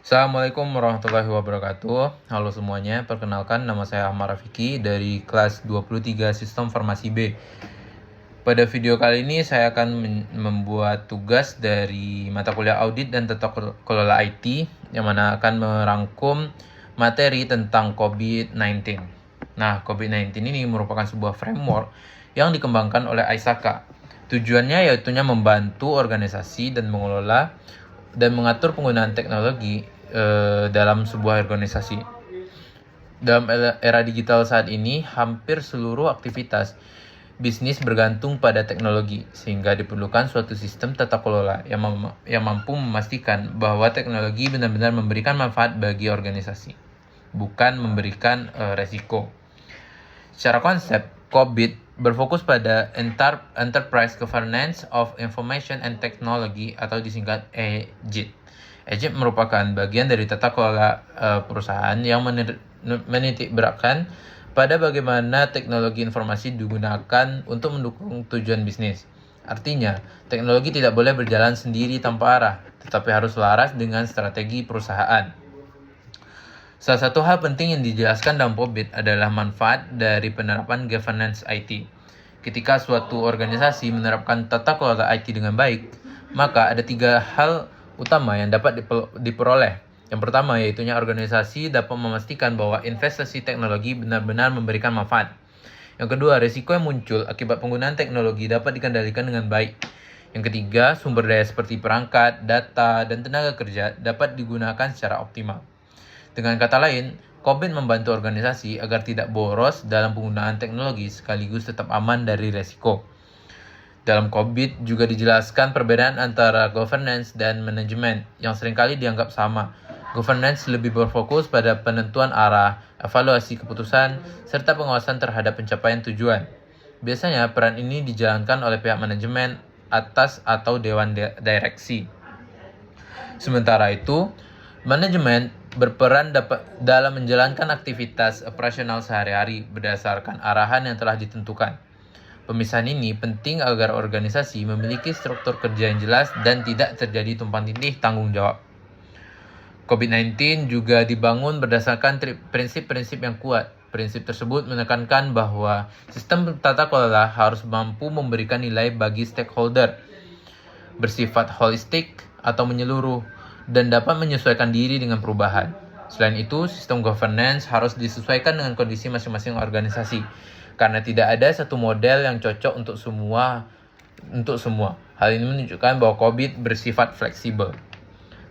Assalamualaikum warahmatullahi wabarakatuh. Halo semuanya, perkenalkan nama saya Ahmad Rafiki dari kelas 23 Sistem Farmasi B. Pada video kali ini saya akan membuat tugas dari mata kuliah Audit dan Tata Kelola IT yang mana akan merangkum materi tentang COVID-19. Nah, COVID-19 ini merupakan sebuah framework yang dikembangkan oleh Aisaka. Tujuannya yaitunya membantu organisasi dan mengelola dan mengatur penggunaan teknologi dalam sebuah organisasi. Dalam era digital saat ini, hampir seluruh aktivitas bisnis bergantung pada teknologi, sehingga diperlukan suatu sistem tata kelola yang mampu memastikan bahwa teknologi benar-benar memberikan manfaat bagi organisasi, bukan memberikan resiko. Secara konsep, COVID berfokus pada Enterprise Governance of Information and Technology atau disingkat EGIT. EGIT merupakan bagian dari tata kelola perusahaan yang menitik beratkan pada bagaimana teknologi informasi digunakan untuk mendukung tujuan bisnis. Artinya, teknologi tidak boleh berjalan sendiri tanpa arah, tetapi harus selaras dengan strategi perusahaan. Salah satu hal penting yang dijelaskan dalam COVID adalah manfaat dari penerapan governance IT. Ketika suatu organisasi menerapkan tata kelola IT dengan baik, maka ada 3 hal utama yang dapat diperoleh. Yang pertama yaitu organisasi dapat memastikan bahwa investasi teknologi benar-benar memberikan manfaat. Yang kedua, risiko yang muncul akibat penggunaan teknologi dapat dikendalikan dengan baik. Yang ketiga, sumber daya seperti perangkat, data, dan tenaga kerja dapat digunakan secara optimal. Dengan kata lain, COVID membantu organisasi agar tidak boros dalam penggunaan teknologi sekaligus tetap aman dari resiko. Dalam COVID juga dijelaskan perbedaan antara governance dan manajemen yang seringkali dianggap sama. Governance lebih berfokus pada penentuan arah, evaluasi keputusan, serta pengawasan terhadap pencapaian tujuan. Biasanya peran ini dijalankan oleh pihak manajemen, atas atau dewan direksi. Sementara itu, manajemen berperan dalam menjalankan aktivitas operasional sehari-hari berdasarkan arahan yang telah ditentukan. Pemisahan ini penting agar organisasi memiliki struktur kerja yang jelas dan tidak terjadi tumpang tindih tanggung jawab. COVID-19 juga dibangun berdasarkan prinsip-prinsip yang kuat. Prinsip tersebut menekankan bahwa sistem tata kelola harus mampu memberikan nilai bagi stakeholder, bersifat holistik atau menyeluruh, dan dapat menyesuaikan diri dengan perubahan. Selain itu, sistem governance harus disesuaikan dengan kondisi masing-masing organisasi, karena tidak ada satu model yang cocok untuk semua. Hal ini menunjukkan bahwa COVID bersifat fleksibel.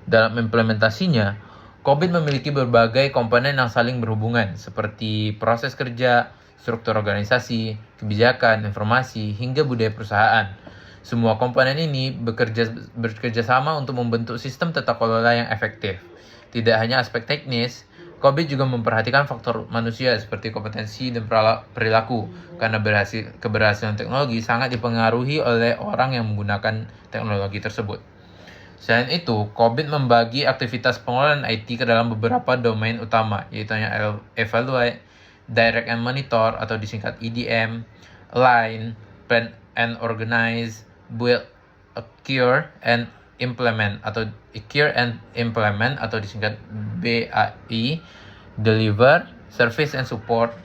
Dalam implementasinya, COVID memiliki berbagai komponen yang saling berhubungan, seperti proses kerja, struktur organisasi, kebijakan, informasi, hingga budaya perusahaan. Semua komponen ini bekerja sama untuk membentuk sistem tata kelola yang efektif. Tidak hanya aspek teknis, COVID juga memperhatikan faktor manusia seperti kompetensi dan perilaku, karena keberhasilan teknologi sangat dipengaruhi oleh orang yang menggunakan teknologi tersebut. Selain itu, COVID membagi aktivitas pengelolaan IT ke dalam beberapa domain utama, yaitu Evaluate, Direct and Monitor atau disingkat EDM, Align, Plan and Organize, Build, Cure and Implement atau disingkat BAI, Deliver, Service and Support,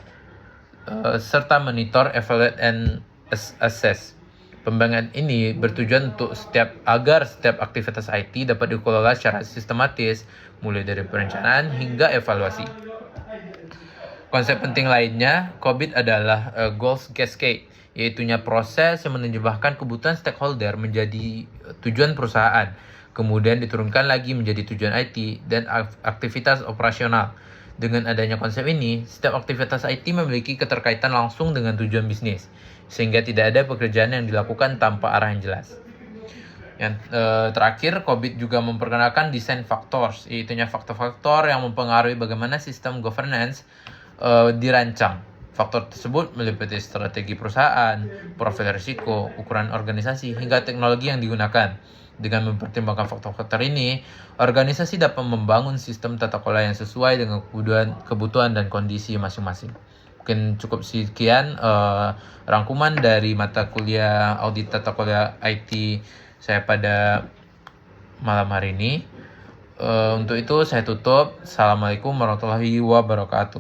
serta Monitor, Evaluate and Assess. Pembangunan ini bertujuan agar setiap aktivitas IT dapat dikelola secara sistematis, mulai dari perencanaan hingga evaluasi. Konsep penting lainnya, COVID adalah goals cascade, yaitunya proses yang menerjemahkan kebutuhan stakeholder menjadi tujuan perusahaan, kemudian diturunkan lagi menjadi tujuan IT dan aktivitas operasional. Dengan adanya konsep ini, setiap aktivitas IT memiliki keterkaitan langsung dengan tujuan bisnis, sehingga tidak ada pekerjaan yang dilakukan tanpa arah yang jelas. Yang terakhir, COVID juga memperkenalkan design factors, yaitunya faktor-faktor yang mempengaruhi bagaimana sistem governance dirancang. Faktor tersebut meliputi strategi perusahaan, profil risiko, ukuran organisasi, hingga teknologi yang digunakan. Dengan mempertimbangkan faktor-faktor ini, organisasi dapat membangun sistem tata kelola yang sesuai dengan kebutuhan dan kondisi masing-masing. Mungkin cukup sekian rangkuman dari mata kuliah Audit Tata Kelola IT saya pada malam hari ini. Untuk itu saya tutup. Assalamualaikum warahmatullahi wabarakatuh.